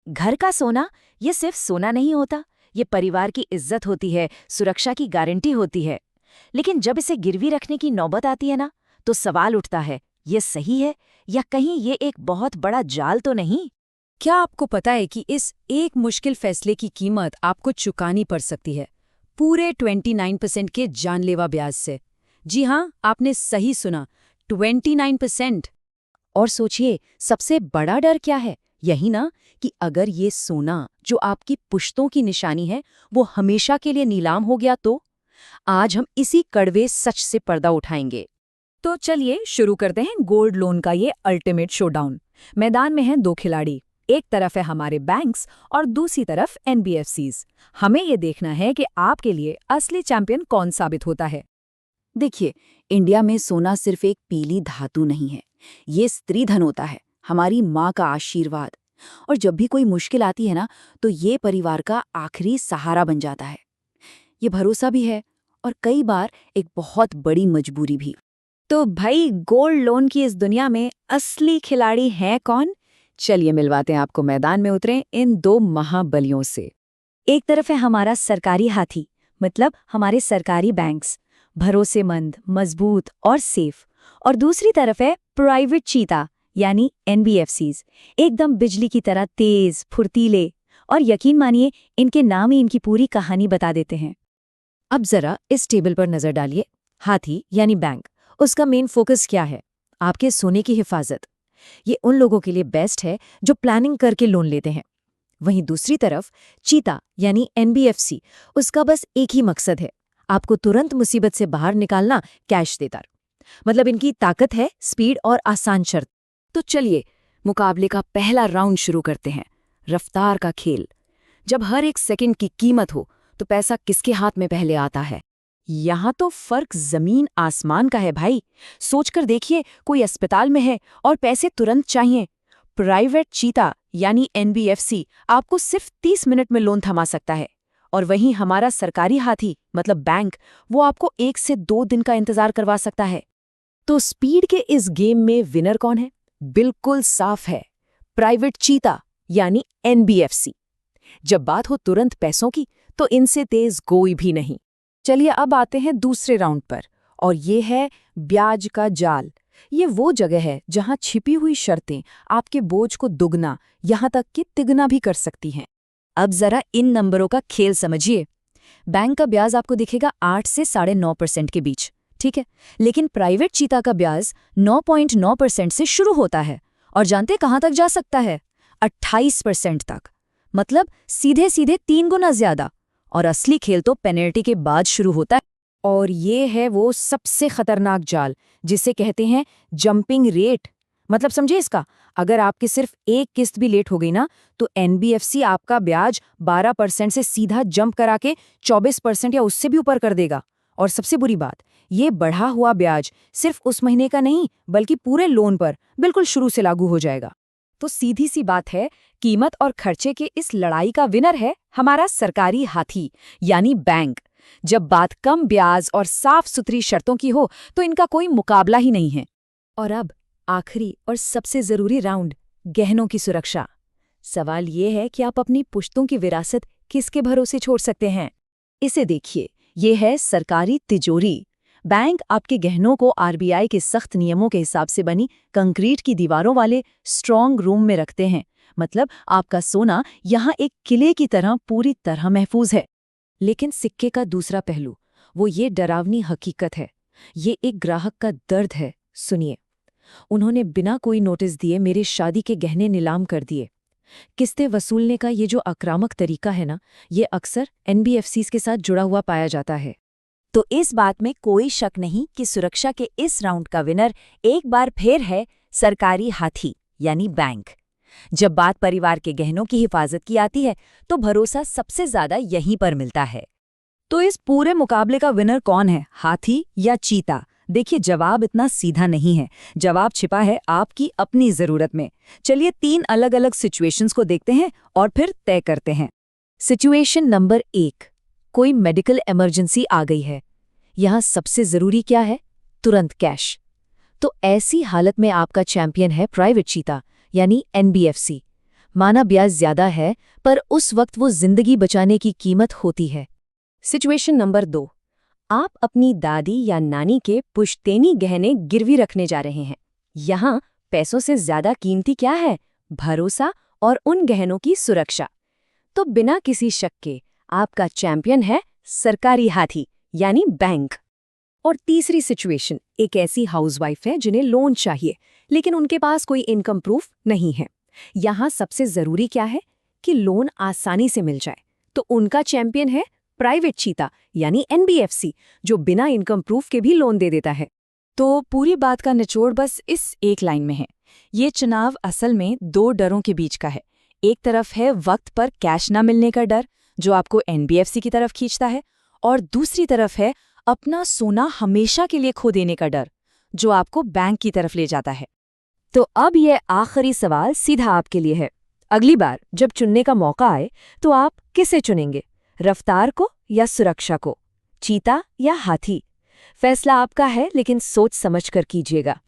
घर का सोना ये सिर्फ सोना नहीं होता, ये परिवार की इज्जत होती है, सुरक्षा की गारंटी होती है। लेकिन जब इसे गिरवी रखने की नौबत आती है ना, तो सवाल उठता है, ये सही है या कहीं ये एक बहुत बड़ा जाल तो नहीं? क्या आपको पता है कि इस एक मुश्किल फैसले की कीमत आपको चुकानी पड़ सकती है पूरे 29% के जानलेवा ब्याज से? जी हाँ, आपने सही सुना, 29%। और सोचिए, सबसे बड़ा डर क्या है? यही ना, कि अगर ये सोना जो आपकी पुश्तों की निशानी है, वो हमेशा के लिए नीलाम हो गया तो? आज हम इसी कड़वे सच से पर्दा उठाएंगे। तो चलिए शुरू करते हैं गोल्ड लोन का ये अल्टीमेट शोडाउन। मैदान में हैं दो खिलाड़ी, एक तरफ है हमारे बैंक्स और दूसरी तरफ एनबीएफसीज। हमें ये देखना है कि आपके लिए असली चैंपियन कौन साबित होता है। देखिए, इंडिया में सोना सिर्फ एक पीली धातु नहीं है, ये स्त्री धन होता है, हमारी माँ का आशीर्वाद। और जब भी कोई मुश्किल आती है ना, तो ये परिवार का आखिरी सहारा बन जाता है। ये भरोसा भी है और कई बार एक बहुत बड़ी मजबूरी भी। तो भाई, गोल्ड लोन की इस दुनिया में असली खिलाड़ी हैं कौन? चलिए मिलवाते हैं आपको, मैदान में उतरें इन दो महाबलियों से। एक तरफ है हमारा सरकारी हाथी, मतलब हमारे सरकारी बैंक्स, भरोसेमंद, मजबूत और सेफ। और दूसरी तरफ है प्राइवेट चीता, यानी एनबीएफसीज, एकदम बिजली की तरह तेज, फुर्तीले। और यकीन मानिए, इनके नाम ही इनकी पूरी कहानी बता देते हैं। अब जरा इस टेबल पर नजर डालिए। हाथी यानी बैंक, उसका मेन फोकस क्या है? आपके सोने की हिफाजत। ये उन लोगों के लिए बेस्ट है जो प्लानिंग करके लोन लेते हैं। वहीं दूसरी तरफ चीता यानी एनबीएफसी, उसका बस एक ही मकसद है, आपको तुरंत मुसीबत से बाहर निकालना, कैश देता। मतलब इनकी ताकत है स्पीड और आसान शर्त। तो चलिए मुकाबले का पहला राउंड शुरू करते हैं, रफ्तार का खेल। जब हर एक सेकंड की कीमत हो, तो पैसा किसके हाथ में पहले आता है? यहाँ तो फर्क जमीन आसमान का है भाई। सोचकर देखिए, कोई अस्पताल में है और पैसे तुरंत चाहिए। प्राइवेट चीता यानी एनबीएफसी आपको सिर्फ 30 मिनट में लोन थमा सकता है। और वहीं हमारा सरकारी हाथी मतलब बैंक, वो आपको 1 से 2 दिन का इंतजार करवा सकता है। तो स्पीड के इस गेम में विनर कौन है? बिल्कुल साफ है, प्राइवेट चीता यानी एनबीएफसी। जब बात हो तुरंत पैसों की, तो इनसे तेज कोई भी नहीं। चलिए अब आते हैं दूसरे राउंड पर, और ये है ब्याज का जाल। ये वो जगह है जहां छिपी हुई शर्तें आपके बोझ को दुगना, यहां तक कि तिगना भी कर सकती हैं। अब जरा इन नंबरों का खेल समझिए। बैंक का ब्याज आपको दिखेगा 8 से 9.5% के बीच, ठीक है। लेकिन प्राइवेट चीता का ब्याज 9.9% से शुरू होता है, और जानते कहां तक जा सकता है? 28% तक। मतलब सीधे सीधे 3 गुना ज्यादा। और असली खेल तो पेनल्टी के बाद शुरू होता है। और ये है वो सबसे खतरनाक जाल, जिसे कहते हैं जंपिंग रेट। मतलब समझे इसका, अगर आपकी सिर्फ एक किस्त भी लेट हो गई ना, तो एनबीएफसी आपका ब्याज 12% से सीधा जंप करा के 24% या उससे भी ऊपर कर देगा। और सबसे बुरी बात, ये बढ़ा हुआ ब्याज सिर्फ उस महीने का नहीं, बल्कि पूरे लोन पर बिल्कुल शुरू से लागू हो जाएगा। तो सीधी सी बात है, कीमत और खर्चे के इस लड़ाई का विनर है हमारा सरकारी हाथी यानी बैंक। जब बात कम ब्याज और साफ सुथरी शर्तों की हो, तो इनका कोई मुकाबला ही नहीं है। और अब आखिरी और सबसे जरूरी राउंड, गहनों की सुरक्षा। सवाल ये है कि आप अपनी पुश्तों की विरासत किसके भरोसे छोड़ सकते हैं? इसे देखिए, ये है सरकारी तिजोरी। बैंक आपके गहनों को आरबीआई के सख्त नियमों के हिसाब से बनी कंक्रीट की दीवारों वाले स्ट्रॉन्ग रूम में रखते हैं। मतलब आपका सोना यहाँ एक किले की तरह पूरी तरह महफूज है। लेकिन सिक्के का दूसरा पहलू, वो ये डरावनी हकीकत है। ये एक ग्राहक का दर्द है। सुनिए, उन्होंने बिना कोई नोटिस दिए मेरे शादी के गहने नीलाम कर दिए। किस्तें वसूलने का ये जो आक्रामक तरीका है ना, ये अक्सर एनबीएफसीज के साथ जुड़ा हुआ पाया जाता है। तो इस बात में कोई शक नहीं कि सुरक्षा के इस राउंड का विनर एक बार फिर है सरकारी हाथी यानी बैंक। जब बात परिवार के गहनों की हिफाजत की आती है, तो भरोसा सबसे ज्यादा यहीं पर मिलता है। तो इस पूरे मुकाबले का विनर कौन है, हाथी या चीता? देखिए, जवाब इतना सीधा नहीं है। जवाब छिपा है आपकी अपनी जरूरत में। चलिए 3 अलग अलग सिचुएशंस को देखते हैं और फिर तय करते हैं। सिचुएशन नंबर 1, कोई मेडिकल इमरजेंसी आ गई है। यहाँ सबसे जरूरी क्या है? तुरंत कैश। तो ऐसी हालत में आपका चैंपियन है प्राइवेट चीता यानी एनबीएफसी। माना ब्याज ज्यादा है, पर उस वक्त वो जिंदगी बचाने की कीमत होती है। सिचुएशन नंबर 2, आप अपनी दादी या नानी के पुश्तैनी गहने गिरवी रखने जा रहे हैं। यहाँ पैसों से ज्यादा कीमती क्या है? भरोसा और उन गहनों की सुरक्षा। तो बिना किसी शक के आपका चैंपियन है सरकारी हाथी यानी बैंक। और तीसरी सिचुएशन, एक ऐसी हाउसवाइफ है जिन्हें लोन चाहिए, लेकिन उनके पास कोई इनकम प्रूफ नहीं है। यहाँ सबसे जरूरी क्या है कि लोन आसानी से मिल जाए। तो उनका चैंपियन है प्राइवेट चीता यानी NBFC, जो बिना इनकम प्रूफ के भी लोन दे देता है। तो पूरी बात का निचोड़ बस इस एक लाइन में है। ये चुनाव असल में 2 डरों के बीच का है। एक तरफ है वक्त पर कैश ना मिलने का डर, जो आपको NBFC की तरफ खींचता है, और दूसरी तरफ है अपना सोना हमेशा के लिए खो देने का डर, जो आपको बैंक की तरफ ले जाता है। तो अब ये आखिरी सवाल सीधा आपके लिए है। अगली बार जब चुनने का मौका आए तो आप किसे चुनेंगे? रफ्तार को या सुरक्षा को? चीता या हाथी? फैसला आपका है, लेकिन सोच समझ कर कीजिएगा।